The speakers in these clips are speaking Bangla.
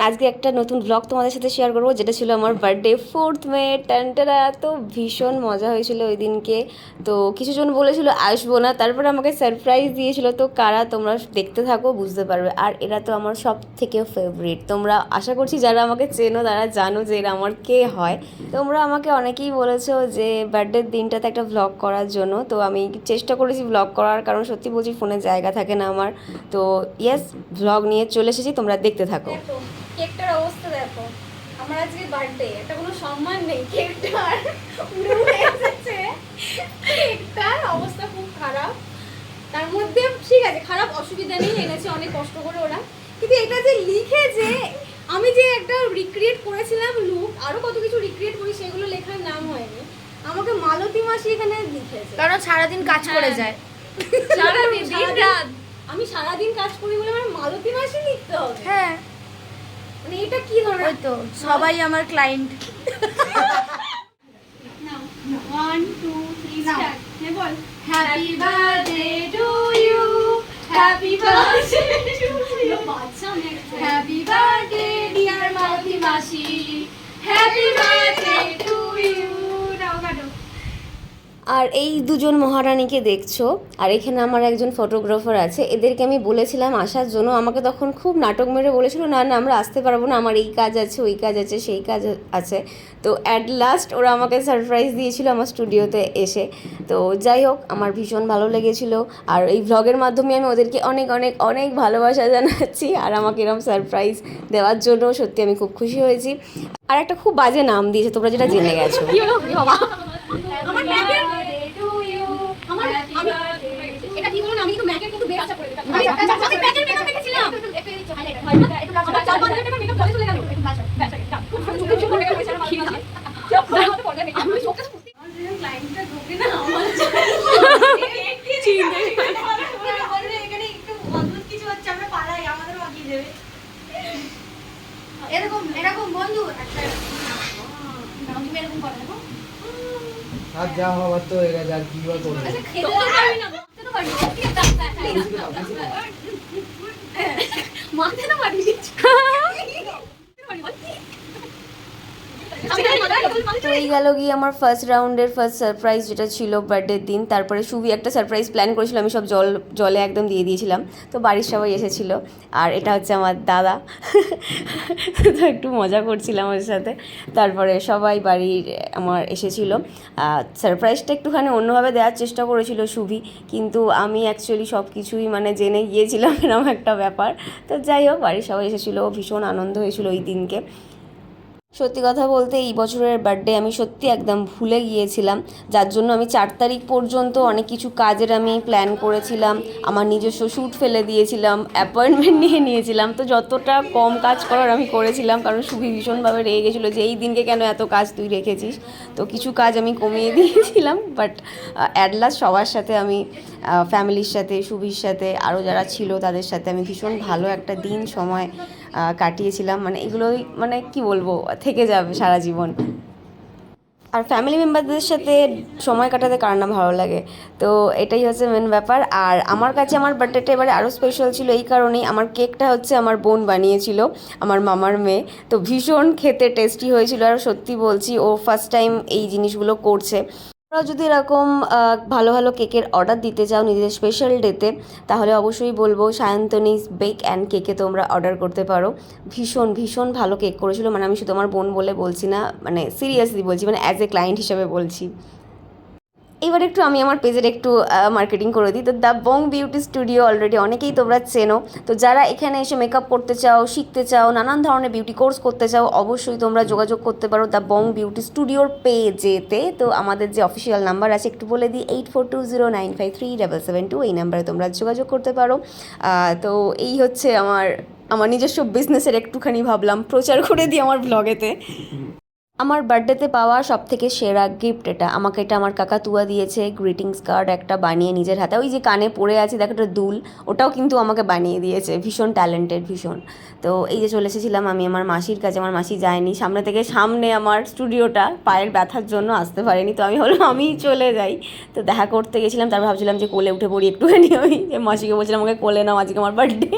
আজকে একটা নতুন ব্লগ তোমাদের সাথে শেয়ার করবো, যেটা ছিল আমার বার্থডে 4th মে। টানটারা, তো ভীষণ মজা হয়েছিল ওই দিনকে। তো কিছুজন বলেছিল আসবো না, তারপরে আমাকে সারপ্রাইজ দিয়েছিল। তো কারা, তোমরা দেখতে থাকো বুঝতে পারবে। আর এরা তো আমার সব থেকে ফেভারিট। তোমরা আশা করছি যারা আমাকে চেনো তারা জানো যে এরা আমার কে হয়। তোমরা আমাকে অনেকেই বলেছো যে বার্থডের দিনটাতে একটা ব্লগ করার জন্য। তো আমি চেষ্টা করেছি ব্লগ করার, কারণ সত্যি বলছি ফোনে জায়গা থাকে না আমার। তো ইয়েস, ব্লগ নিয়ে চলে এসেছি, তোমরা দেখতে থাকো। কেকটার অবস্থা দেখো। আমার আজকে বার্থডে, এটা কোনো সম্মান নেই কেকটার। উড়ে উড়ে এসেছে। কেকটার অবস্থা খুব খারাপ। তার মধ্যে ঠিক আছে, খারাপ অসুবিধা নেই, এনেছে অনেক কষ্ট করে ওরা। কিন্তু এটা যে লিখেছে, আমি যে একটা রিক্রিয়েট করেছিলাম লুক, আরো কত কিছু রিক্রিয়েট করি, সেগুলো লেখার নাম হয়নি। আমাকে মালতী মাসি এখানে লিখেছে, কারণ সারাদিন কাজ করে যায়। সারাদিন রাত আমি সারাদিন কাজ করি বলে আমার মালতী মাসি লিখতে হবে। হ্যাঁ, মানে এটা কি ধরনের? ওই তো সবাই আমার ক্লায়েন্ট। 1 2 3 স্টার্ট। নে বল, happy birthday to you, happy birthday to you, বাচ্চা আমি একটা হ্যাপি বার্থডে ডিয়ার মালতী মাসি, হ্যাপি বার্থডে টু ইউ। নাও কাটো। আর এই দুজন মহারানীকে দেখছো, আর এখানে আমার একজন ফটোগ্রাফার আছে। এদেরকে আমি বলেছিলাম আসার জন্য, আমাকে তখন খুব নাটক মেরে বলেছিল না না আমরা আসতে পারবো না, আমার এই কাজ আছে, ওই কাজ আছে, সেই কাজ আছে। তো অ্যাট লাস্ট ওরা আমাকে সারপ্রাইজ দিয়েছিল আমার স্টুডিওতে এসে। তো যাই হোক, আমার ভীষণ ভালো লেগেছিলো। আর এই ভ্লগের মাধ্যমে আমি ওদেরকে অনেক অনেক অনেক ভালোবাসা জানাচ্ছি। আর আমাকে এরকম সারপ্রাইজ দেওয়ার জন্য সত্যি আমি খুব খুশি হয়েছি। আর একটা খুব বাজে নাম দিয়েছে, তোমরা যেটা জেনে গেছো। বাবা আমার ম্যাকের টু ইউ, আমার আমি এটা কি বলুন, আমি কিন্তু ম্যাকের কিন্তু বেশ আশা করে দিতাম। আমি ম্যাকের মেকআপ দেখেছিলাম, আমার 4-5 টাকা মেকআপ চলে গেল। আমি চোখে ক্লায়েন্টটা ঢোকে না আমার চিন্তা এখানে একটু অদ্ভুত কিছু হচ্ছে, আমরা পালাই, আমাদেরও বাকিয়ে দেবে এরকম এরকম বন্ধু একটা তুমি এরকম করো না। আর যা হওয়ার তো হয়ে গেছে, আর কি বা করবো। খেতে পারবি না, মাথা তো পারবি তো এই গেল গিয়ে আমার ফার্স্ট রাউন্ডের ফার্স্ট সারপ্রাইজ, যেটা ছিল বার্থডের দিন। তারপরে সুবি একটা সারপ্রাইজ প্ল্যান করেছিল, আমি সব জলে একদম দিয়ে দিয়েছিলাম। তো বাড়ির সবাই এসেছিল। আর এটা হচ্ছে আমার দাদা। তো একটু মজা করছিলাম ওর সাথে। তারপরে সবাই বাড়ির আমার এসেছিল। সারপ্রাইজটা একটুখানি অন্যভাবে দেওয়ার চেষ্টা করেছিল সুবি, কিন্তু আমি অ্যাকচুয়ালি সব কিছুই মানে জেনে গিয়েছিলাম এরকম একটা ব্যাপার। তো যাই হোক, বাড়ির সবাই এসেছিলো, ভীষণ আনন্দ হয়েছিল ওই দিনকে। সত্যি কথা বলতে এই বছরের বার্থডে আমি সত্যি একদম ভুলে গিয়েছিলাম, যার জন্য আমি 4 তারিখ পর্যন্ত অনেক কিছু কাজের আমি প্ল্যান করেছিলাম। আমার নিজস্ব শ্যুট ফেলে দিয়েছিলাম, অ্যাপয়েন্টমেন্ট নিয়ে নিয়েছিলাম। তো যতটা কম কাজ করার আমি করেছিলাম, কারণ সুবি ভীষণভাবে রেগে গেছিলো যে এই দিনকে কেন এত কাজ তুই রেখেছিস। তো কিছু কাজ আমি কমিয়ে দিয়েছিলাম, বাট অ্যাট লাস্ট সবার সাথে আমি ফ্যামিলির সাথে, সুবির সাথে, আরও যারা ছিল তাদের সাথে আমি ভীষণ ভালো একটা দিন সময় কাটিয়েছিলাম। মানে এগুলোই মানে কি বলবো, থেকে যাবে সারা জীবন। আর ফ্যামিলি মেম্বারদের সাথে সময় কাটাতে কার না ভালো লাগে। তো এটাই হচ্ছে মেন ব্যাপার। আর আমার কাছে আমার বার্থডেটা এবারে আরও স্পেশাল ছিল এই কারণেই, আমার কেকটা হচ্ছে আমার বোন বানিয়েছিল, আমার মামার মেয়ে। তো ভীষণ খেতে টেস্টি হয়েছিল। আর সত্যি বলছি, ও ফার্স্ট টাইম এই জিনিসগুলো করছে। তোমরা যদি এরকম ভালো ভালো কেকের অর্ডার দিতে চাও নিজেদের স্পেশাল ডেতে, তাহলে অবশ্যই বলবো সায়ন্তনীস বেক অ্যান্ড কেকে তোমরা অর্ডার করতে পারো। ভীষণ ভীষণ ভালো কেক করেছিল। মানে আমি শুধু আমার বোন বলে বলছি না, মানে সিরিয়াসলি বলছি, মানে অ্যাজ এ ক্লায়েন্ট হিসেবে বলছি। এবার একটু আমি আমার পেজের একটু মার্কেটিং করে দিই। তো the Bong beauty studio already অনেকেই তোমরা চেনো। তো যারা এখানে এসে মেকআপ করতে চাও, শিখতে চাও, নানান ধরনের বিউটি কোর্স করতে চাও, অবশ্যই তোমরা যোগাযোগ করতে পারো দ্য বং বিউটি স্টুডিওর পেজেতে। তো আমাদের যে অফিসিয়াল নাম্বার আছে একটু বলে দিই, 8420953772, এই নাম্বারে তোমরা যোগাযোগ করতে পারো। তো এই হচ্ছে আমার নিজস্ব বিজনেসের একটুখানি ভাবলাম প্রচার করে দিই আমার ব্লগেতে। আমার বার্থডেতে পাওয়া সবথেকে সেরা গিফট এটা। আমাকে এটা আমার কাকাতুয়া দিয়েছে, গ্রিটিংস কার্ড একটা বানিয়ে নিজের হাতে। ওই যে কানে পড়ে আছে দেখো একটা দুল, ওটাও কিন্তু আমাকে বানিয়ে দিয়েছে। ভীষণ ট্যালেন্টেড, ভীষণ। তো এই যে চলে এসেছিলাম আমি আমার মাসির কাছে। আমার মাসি যায়নি, সামনে আমার স্টুডিওটা, পায়ের ব্যথার জন্য আসতে পারেনি। তো আমি হলো আমি চলে যাই। তো দেখা করতে গেছিলাম, তারপর ভাবছিলাম যে কোলে উঠে পড়ি একটুখানি। আমি যে মাসিকে বলছিলাম আমাকে কোলে নাও, আজকে আমার বার্থডে।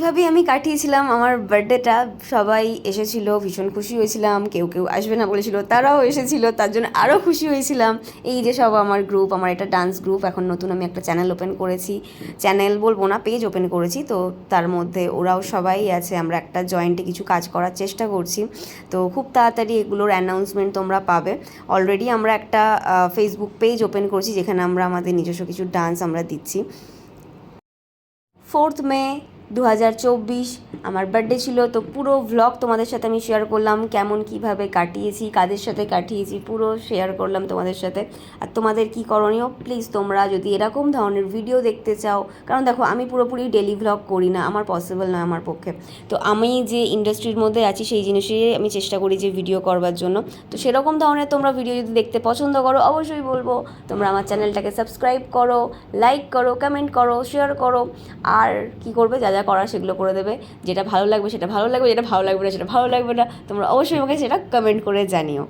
এইভাবেই আমি কাটিয়েছিলাম আমার বার্থডেটা। সবাই এসেছিল, ভীষণ খুশি হয়েছিলাম। কেউ কেউ আসবে না বলেছিল, তারাও এসেছিল, তার জন্য আরও খুশি হয়েছিলাম। এই যে সব আমার গ্রুপ, আমার একটা ডান্স গ্রুপ, এখন নতুন আমি একটা চ্যানেল ওপেন করেছি, চ্যানেল বলবো না, পেজ ওপেন করেছি। তো তার মধ্যে ওরাও সবাই আছে, আমরা একটা জয়েন্টে কিছু কাজ করার চেষ্টা করছি। তো খুব তাড়াতাড়ি এগুলোর অ্যানাউন্সমেন্ট তোমরা পাবে। অলরেডি আমরা একটা ফেসবুক পেজ ওপেন করছি, যেখানে আমরা আমাদের নিজস্ব কিছু ডান্স আমরা দিচ্ছি। 4th মে 2024 আমার বার্থডে ছিল। তো পুরো ভ্লগ তোমাদের সাথে আমি শেয়ার করলাম, কেমন কিভাবে কাটিয়েছি, কাদের সাথে কাটিয়েছি, পুরো শেয়ার করলাম তোমাদের সাথে। আর তোমাদের কি করণীয়, প্লিজ তোমরা যদি এরকম ধরনের ভিডিও দেখতে চাও, কারণ দেখো আমি পুরোপুরি ডেলি ভ্লগ করি না, আমার পসিবল নয় আমার পক্ষে। তো আমি যে ইন্ডাস্ট্রির মধ্যে আছি সেই জিনিসই আমি চেষ্টা করি যে ভিডিও করবার জন্য। তো সেরকম ধরনের তোমরা ভিডিও যদি দেখতে পছন্দ করো, অবশ্যই বলবো তোমরা আমার চ্যানেলটাকে সাবস্ক্রাইব করো, লাইক করো, কমেন্ট করো, শেয়ার করো। আর কি করবে, যা যা করার সেগুলো করে দেবে। যেটা ভালো লাগবে সেটা ভালো লাগবে, যেটা ভালো লাগবে না সেটা ভালো লাগবে না। তোমরা অবশ্যই আমাকে সেটা কমেন্ট করে জানিও।